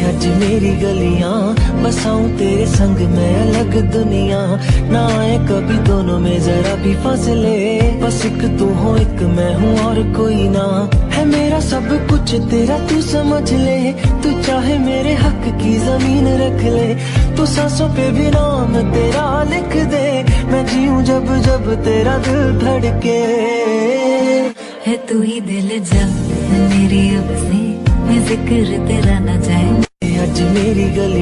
आज मेरी गलियां बसाऊं तेरे संग मैं अलग दुनिया, ना आए कभी दोनों में जरा भी फासले, बस एक तू हो एक मैं हूँ और कोई ना, है मेरा सब कुछ तेरा तू समझ ले, तू चाहे मेरे हक की जमीन रख ले, तू सांसों पे भी नाम तेरा लिख दे, मैं जीऊं जब जब तेरा दिल धड़के। है तू ही दिल जा मेरी अब से, मैं जिक्र तेरा ना जाए। आज मेरी गली